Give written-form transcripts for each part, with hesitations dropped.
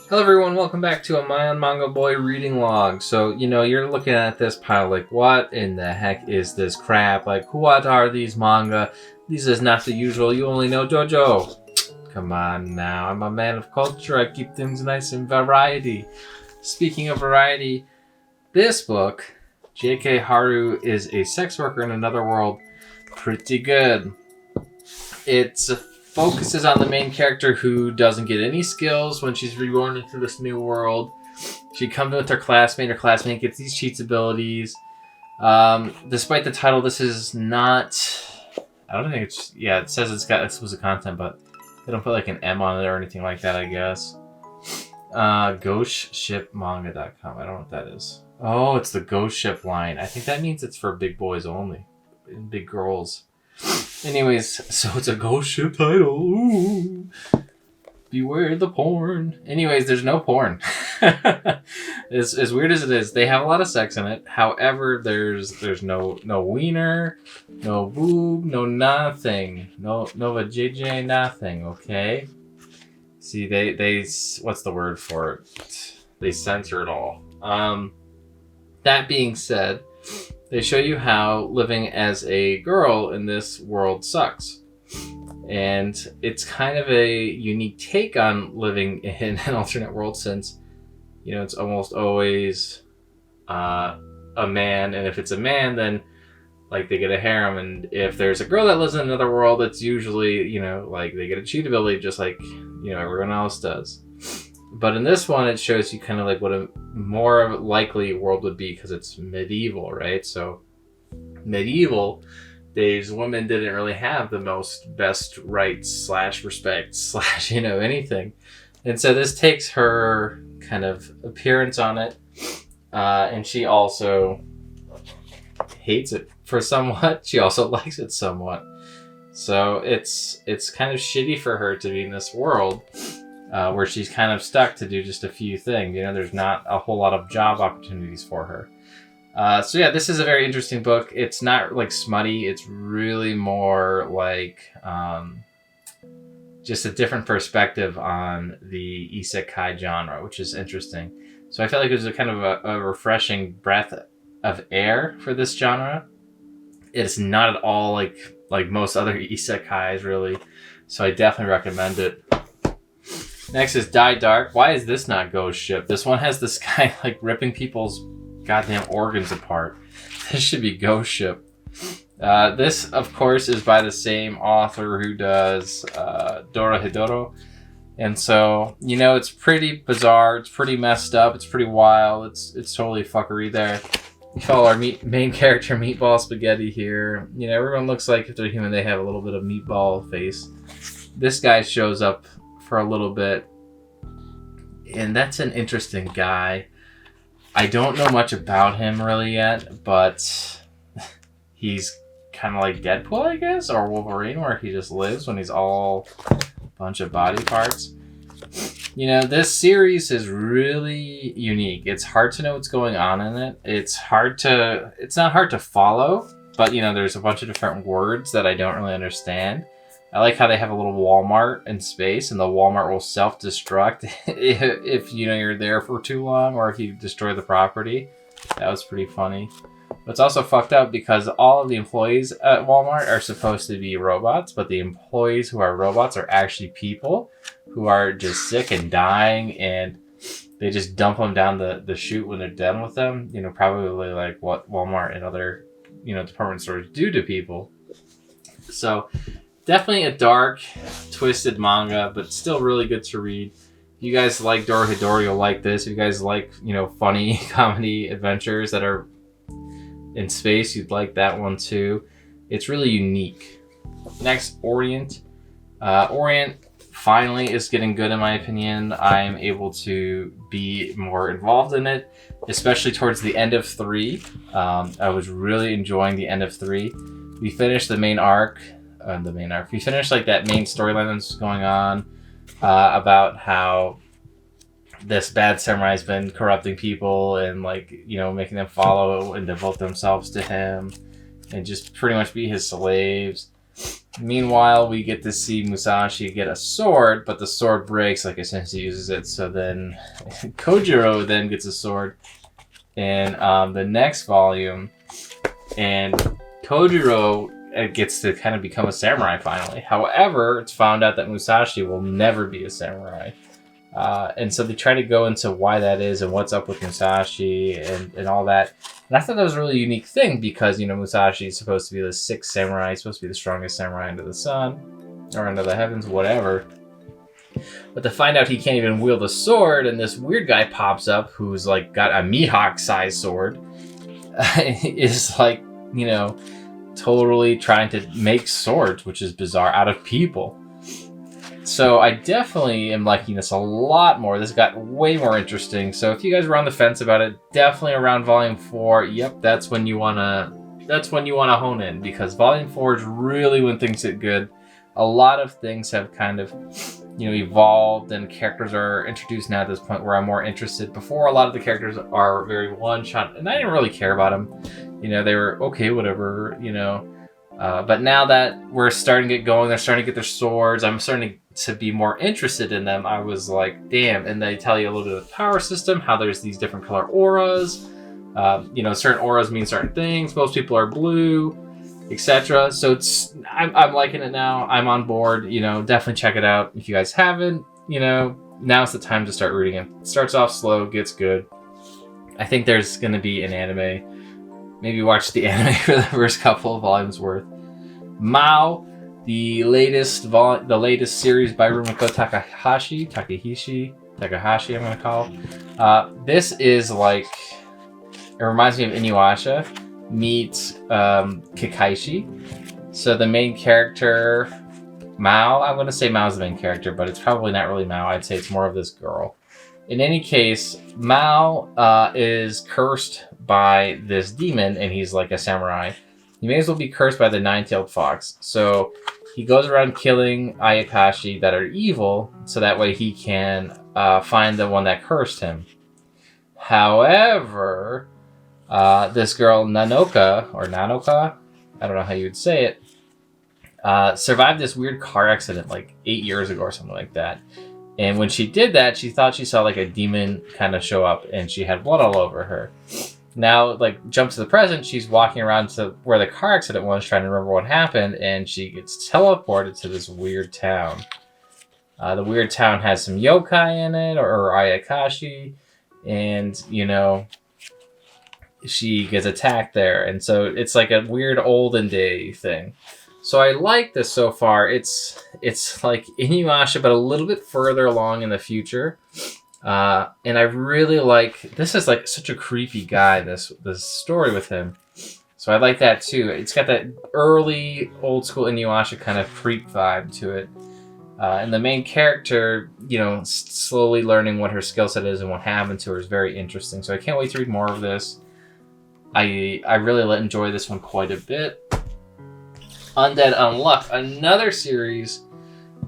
Hello everyone, welcome back to a Manga Boy reading log. So, you're looking at this pile like, what in the heck is this crap? Like, what are these manga? This is not the usual, you only know JoJo. Come on now, I'm a man of culture, I keep things nice and variety. Speaking of variety, this book, JKharu is a sex worker in another world. Pretty good. It focuses on the main character who doesn't get any skills when she's reborn into this new world. She comes with her classmate gets these cheats abilities. Despite the title, this is not... I don't think it's... Yeah, it says it's got exclusive content, but they don't put like an M on it or anything like that, I guess. Ghostshipmanga.com. I don't know what that is. Oh, it's the Ghost Ship line. I think that means it's for big boys only. And big girls. Anyways, so it's a Ghost Ship title. Ooh. Beware the porn. Anyways, there's no porn. As weird as it is, they have a lot of sex in it. However, there's no wiener, no boob, no nothing. No JJ, nothing, okay? See, they what's the word for it? They censor it all. That being said, they show you how living as a girl in this world sucks. And it's kind of a unique take on living in an alternate world since, it's almost always a man. And if it's a man, then, like, they get a harem. And if there's a girl that lives in another world, it's usually, like, they get a cheat ability just like, everyone else does. But in this one, it shows you kind of like what a more likely world would be because it's medieval, right? So medieval days, women didn't really have the best rights / respect / anything. And so this takes her kind of appearance on it. And she also hates it for somewhat. She also likes it somewhat. So it's kind of shitty for her to be in this world. Where she's kind of stuck to do just a few things. There's not a whole lot of job opportunities for her. So yeah, this is a very interesting book. It's not like smutty. It's really more like just a different perspective on the isekai genre, which is interesting. So I felt like it was a kind of a refreshing breath of air for this genre. It's not at all like most other isekais, really. So I definitely recommend it. Next is Die Dark. Why is this not Ghost Ship? This one has this guy like ripping people's goddamn organs apart. This should be Ghost Ship. This, of course, is by the same author who does Dorohedoro. And so, it's pretty bizarre. It's pretty messed up. It's pretty wild. It's totally fuckery there. We follow our main character, Meatball Spaghetti, here. Everyone looks like if they're human, they have a little bit of meatball face. This guy shows up for a little bit, and that's an interesting guy. I don't know much about him really yet, but he's kind of like Deadpool, I guess, or Wolverine, where he just lives when he's all a bunch of body parts. This series is really unique. It's hard to know what's going on in it. It's not hard to follow, but there's a bunch of different words that I don't really understand. I like how they have a little Walmart in space, and the Walmart will self-destruct if you're there for too long, or if you destroy the property. That was pretty funny. But it's also fucked up because all of the employees at Walmart are supposed to be robots, but the employees who are robots are actually people who are just sick and dying, and they just dump them down the chute when they're done with them. Probably like what Walmart and other department stores do to people. So definitely a dark, twisted manga, but still really good to read. If you guys like Dorohedoro, you'll like this. If you guys like, funny comedy adventures that are in space, you'd like that one too. It's really unique. Next, Orient. Orient finally is getting good in my opinion. I'm able to be more involved in it, especially towards the end of 3. I was really enjoying the end of 3. We finished the main arc. We finished like that main storyline that's going on about how this bad samurai's been corrupting people and making them follow and devote themselves to him and just pretty much be his slaves. Meanwhile, we get to see Musashi get a sword, but the sword breaks like as soon as he uses it. So then Kojiro then gets a sword in the next volume, and Kojiro gets to kind of become a samurai finally. However, it's found out that Musashi will never be a samurai. And so they try to go into why that is and what's up with Musashi and all that. And I thought that was a really unique thing because, Musashi is supposed to be the sixth samurai. He's supposed to be the strongest samurai under the sun or under the heavens, whatever. But to find out he can't even wield a sword, and this weird guy pops up who's like got a Mihawk-sized sword, is like, totally trying to make swords, which is bizarre, out of people. So I definitely am liking this a lot more. This got way more interesting. So if you guys were on the fence about it, definitely around Volume 4, yep, that's when you wanna hone in, because Volume 4 is really when things get good. A lot of things have kind of, evolved, and characters are introduced now at this point where I'm more interested. Before, a lot of the characters are very one-shot, and I didn't really care about them. They were okay, whatever, but now that we're starting to get going, they're starting to get their swords, I'm starting to be more interested in them. I was like, damn. And they tell you a little bit of the power system, how there's these different color auras. Certain auras mean certain things. Most people are blue, etc. So I'm liking it now. I'm on board. Definitely check it out. If you guys haven't, now's the time to start reading it. Starts off slow, gets good. I think there's going to be an anime. Maybe watch the anime for the first couple of volumes worth. Mao, the latest series by Rumiko Takahashi, I'm going to call. This is like, it reminds me of Inuyasha meets Kakaishi. So the main character, Mao, I'm going to say Mao's the main character, but it's probably not really Mao. I'd say it's more of this girl. In any case, Mao is cursed by this demon, and he's like a samurai. He may as well be cursed by the nine-tailed fox. So he goes around killing Ayakashi that are evil, so that way he can find the one that cursed him. However, this girl Nanoka, I don't know how you would say it, survived this weird car accident like 8 years ago or something like that. And when she did that, she thought she saw like a demon kind of show up, and she had blood all over her. Now, jump to the present, she's walking around to where the car accident was, trying to remember what happened, and she gets teleported to this weird town. The weird town has some yokai in it, or Ayakashi, and, she gets attacked there. And so it's like a weird olden day thing. So I like this so far. It's like Inuyasha, but a little bit further along in the future. And I really like, this is like such a creepy guy, this story with him. So I like that too. It's got that early old school Inuyasha kind of creep vibe to it. And the main character, slowly learning what her skill set is and what happened to her is very interesting. So I can't wait to read more of this. I really enjoy this one quite a bit. Undead Unluck, another series.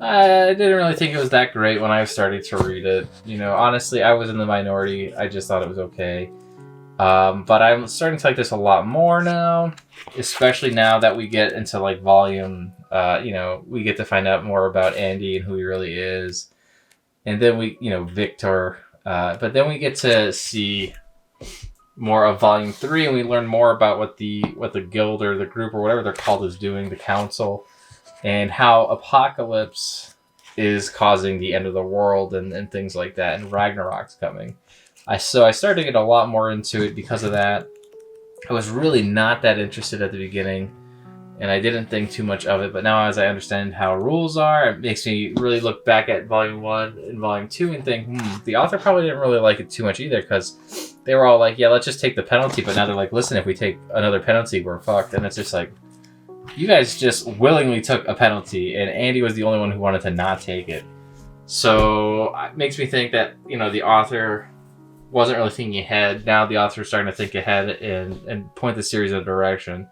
I didn't really think it was that great when I started to read it. Honestly, I was in the minority. I just thought it was okay. But I'm starting to like this a lot more now, especially now that we get into volume, we get to find out more about Andy and who he really is. And then we, Victor, but then we get to see more of Volume 3, and we learn more about what the guild or the group or whatever they're called is doing, the council, and how Apocalypse is causing the end of the world and things like that, and Ragnarok's coming. So I started to get a lot more into it because of that. I was really not that interested at the beginning, and I didn't think too much of it, but now as I understand how rules are, it makes me really look back at Volume 1 and Volume 2 and think, the author probably didn't really like it too much either, because they were all like, yeah, let's just take the penalty, but now they're like, listen, if we take another penalty, we're fucked. And it's just like, you guys just willingly took a penalty, and Andy was the only one who wanted to not take it. So it makes me think that, the author wasn't really thinking ahead. Now the author's starting to think ahead and point the series in a direction.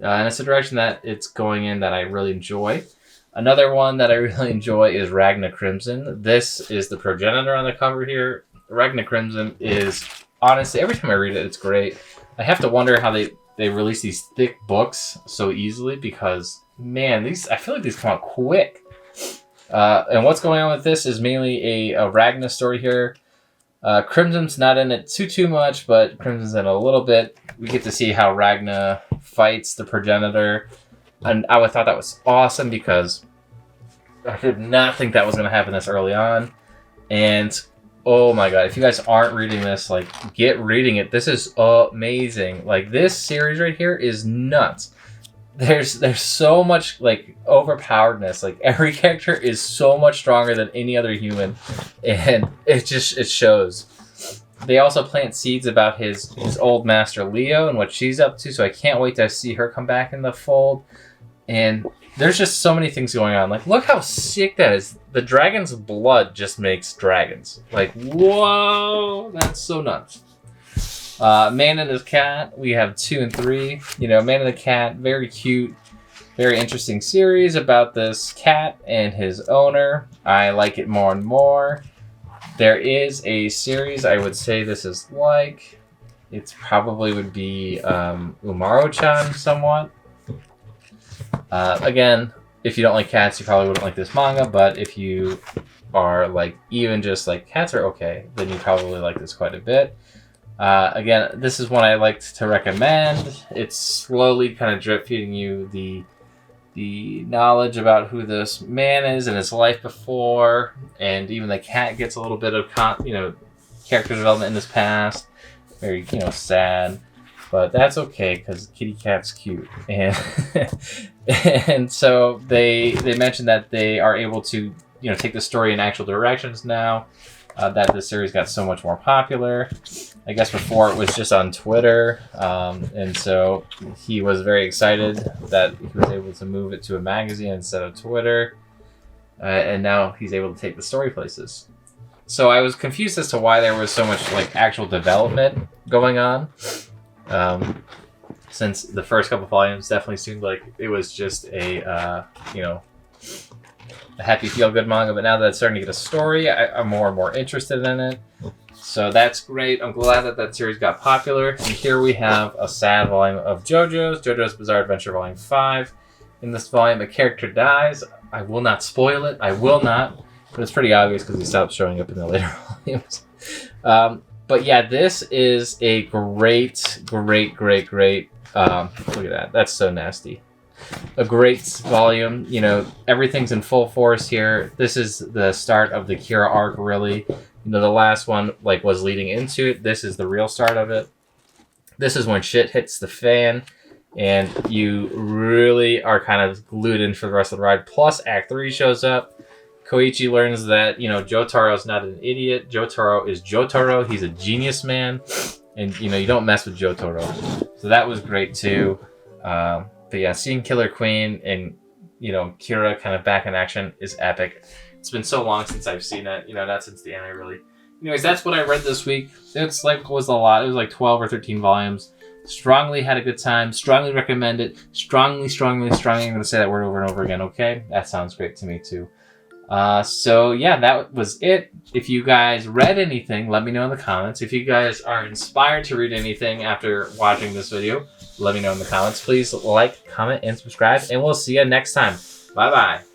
And it's a direction that it's going in that I really enjoy. Another one that I really enjoy is Ragna Crimson. This is the progenitor on the cover here. Ragna Crimson is, honestly, every time I read it, it's great. I have to wonder how they release these thick books so easily, because man, I feel like these come out quick. And what's going on with this is mainly a Ragna story here. Crimson's not in it too much, but Crimson's in a little bit. We get to see how Ragna fights the progenitor. And I thought that was awesome because I did not think that was going to happen this early on. And oh my god, if you guys aren't reading this, like, get reading it. This is amazing. Like, this series right here is nuts. There's so much, like, overpoweredness. Like, every character is so much stronger than any other human. And it shows. They also plant seeds about his old master Leo and what she's up to, so I can't wait to see her come back in the fold. And there's just so many things going on. Like, look how sick that is. The dragon's blood just makes dragons. Like, whoa, that's so nuts. Man and his cat, we have 2 and 3. You know, Man and the Cat, very cute, very interesting series about this cat and his owner. I like it more and more. There is a series I would say this is like. It probably would be Umaro-chan somewhat. Again, if you don't like cats, you probably wouldn't like this manga, but if you are like, even just like cats are okay, then you probably like this quite a bit. Again, this is one I liked to recommend. It's slowly kind of drip feeding you the knowledge about who this man is and his life before, and even the cat gets a little bit of character development in his past. Very sad, but that's okay because kitty cat's cute. And and so they mentioned that they are able to take the story in actual directions now. That the series got so much more popular. I guess before it was just on Twitter, and so he was very excited that he was able to move it to a magazine instead of Twitter, and now he's able to take the story places. So I was confused as to why there was so much like actual development going on, since the first couple volumes definitely seemed like it was just a happy feel-good manga, but now that it's starting to get a story, I'm more and more interested in it. So that's great. I'm glad that series got popular. And here we have a sad volume of JoJo's Bizarre Adventure Volume 5. In this volume, a character dies. I will not spoil it. I will not. But it's pretty obvious because he stopped showing up in the later volumes. But yeah, this is a great, look at that. That's so nasty. A great volume. Everything's in full force here. This is the start of the Kira arc, really. The last one was leading into it. This is the real start of it. This is when shit hits the fan, and you really are kind of glued in for the rest of the ride. Plus, Act 3 shows up. Koichi learns that, Jotaro's not an idiot. Jotaro is Jotaro. He's a genius man. And, you don't mess with Jotaro. So that was great, too. But yeah, seeing Killer Queen and, Kira kind of back in action is epic. It's been so long since I've seen it. Not since the anime, really. Anyways, that's what I read this week. Was a lot. It was like 12 or 13 volumes. Strongly had a good time. Strongly recommend it. Strongly. I'm going to say that word over and over again, okay? That sounds great to me, too. So yeah, that was it. If you guys read anything, let me know in the comments. If you guys are inspired to read anything after watching this video, let me know in the comments. Please like, comment, and subscribe, and we'll see you next time. Bye-bye.